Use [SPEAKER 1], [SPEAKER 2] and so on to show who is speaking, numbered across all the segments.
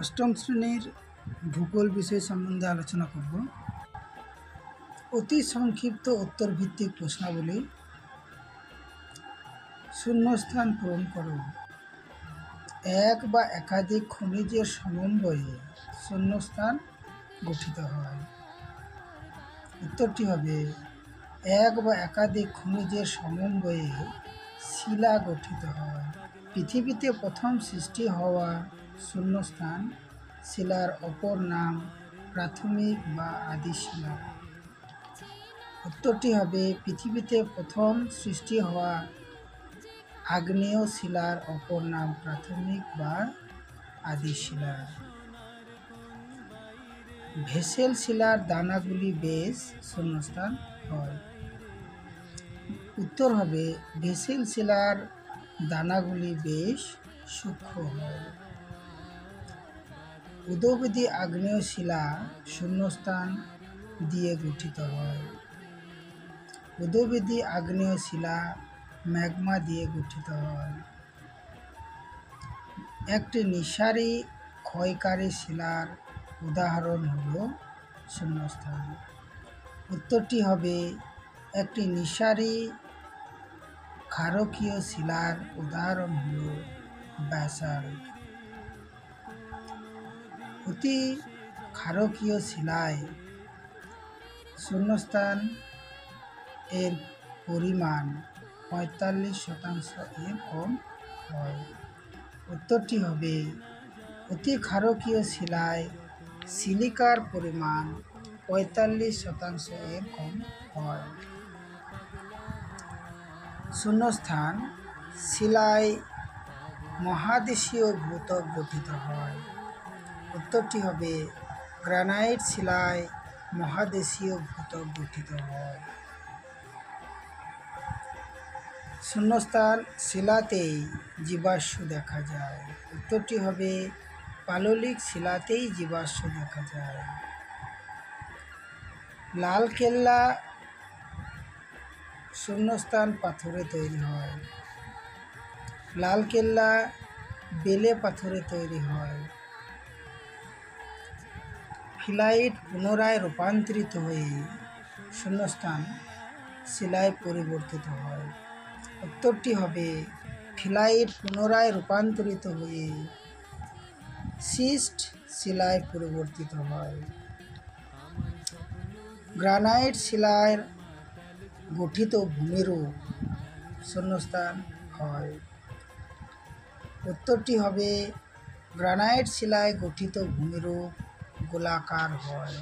[SPEAKER 1] অষ্টম শ্রেণীর ভূগোল বিষয় সম্বন্ধে আলোচনা করব। অতি সংক্ষিপ্ত উত্তর ভিত্তিক প্রশ্নাবলী। শূন্যস্থান পূরণ করো। এক বা একাধিক খনিজের সমন্বয়ে শূন্যস্থান গঠিত হয়। উত্তরটি হবে এক বা একাধিক খনিজের সমন্বয়ে শিলা গঠিত হয়। পৃথিবীতে প্রথম সৃষ্টি হওয়া শূন্যস্থান শিলার অপর নাম প্রাথমিক বা আদি শিলা। উত্তরটি হবে পৃথিবীতে প্রথম সৃষ্টি হওয়া আগ্নেয় শিলার অপর নাম প্রাথমিক বা আদি শিলা। ভেসেল শিলার দানাগুলি বেশ শূন্যস্থান হয়। উত্তর হবে ভেসেল শিলার দানাগুলি বেশ সূক্ষ্ম হয়। উদবেধী আগ্নেয় শিলা শূন্যস্থান দিয়ে গঠিত হয়। উদবেধী আগ্নেয় শিলা ম্যাগমা দিয়ে গঠিত হয়। একটি নিঃসারী ক্ষয়কারী শিলার উদাহরণ হল শূন্যস্থান। উত্তরটি হবে একটি নিঃসারী ক্ষারকীয় শিলার উদাহরণ হল ব্যাসাল্ট। অতি ক্ষারকীয় শিলায় শূন্যস্থান এর পরিমাণ ৪৫% এর কম হয়। উত্তরটি হবে অতি ক্ষারকীয় শিলায় সিলিকার পরিমাণ ৪৫% এর কম হয়। শূন্যস্থান শিলায় মহাদেশীয় ভূত্বক গঠিত হয়। উত্তরটি হবে গ্রানাইট শিলায় মহাদেশীয় ভূত্বক গঠিত হয়। শূন্যস্থান শিলাতেই জীবাশ্ম দেখা যায়। উত্তরটি হবে পাললিক শিলাতেই জীবাশ্ম দেখা যায়। লালকেল্লা শূন্যস্থান পাথরে তৈরি হয়। লালকেল্লা বেলে পাথরে তৈরি হয়। ফিলাইট পুনরায় রূপান্তরিত হয়ে শূন্যস্থান শিলায় পরিবর্তিত হয়। উত্তরটি হবে ফিলাইট পুনরায় রূপান্তরিত হয়ে সিস্ট শিলায় পরিবর্তিত হয়। গ্রানাইট শিলায় গঠিত ভূমিরূপ শূন্যস্থান হয়। উত্তরটি হবে গ্রানাইট শিলায় গঠিত ভূমিরূপ গোলাকার হয়।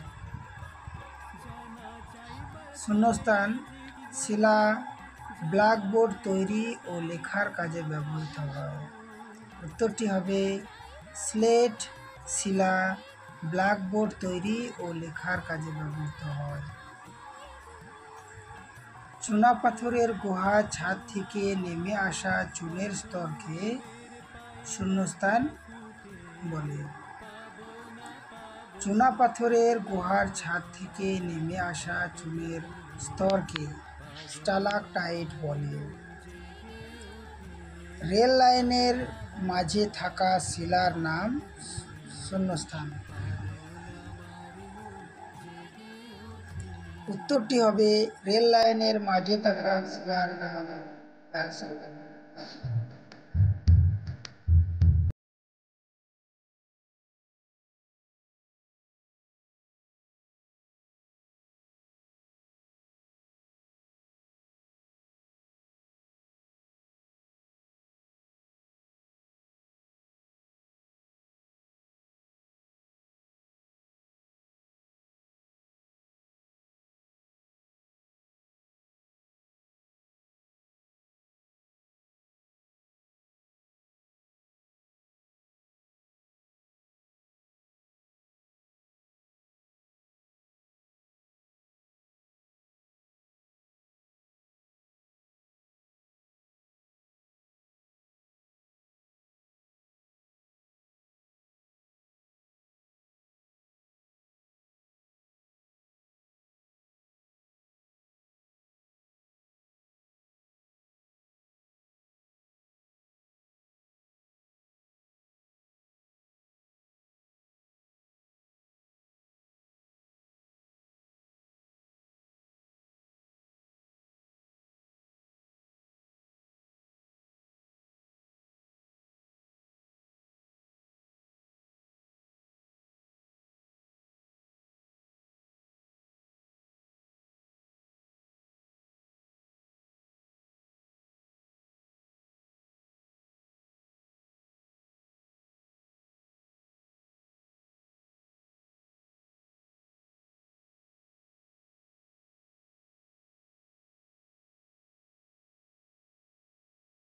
[SPEAKER 1] শূন্যস্থান শিলা ব্ল্যাকবোর্ড তৈরি ও লেখার কাজে ব্যবহৃত হয়। উত্তরটি হবে স্লেট শিলা ব্ল্যাকবোর্ড তৈরি ও লেখার কাজে ব্যবহৃত হয়। চুনাপাথরের গুহার ছাদ থেকে নেমে আসা চুনের স্তরকে শূন্যস্থান বলে। চুনাপাথরের গুহার ছাদ থেকে নেমে আসা চুনের স্তরকে স্টালাকটাইট বলে। রেল লাইনের মাঝে থাকা শিলার নাম শূন্যস্থান। উত্তরটি হবে রেল লাইনের মাঝে থাকা শিলার নাম ব্যাসাল্ট।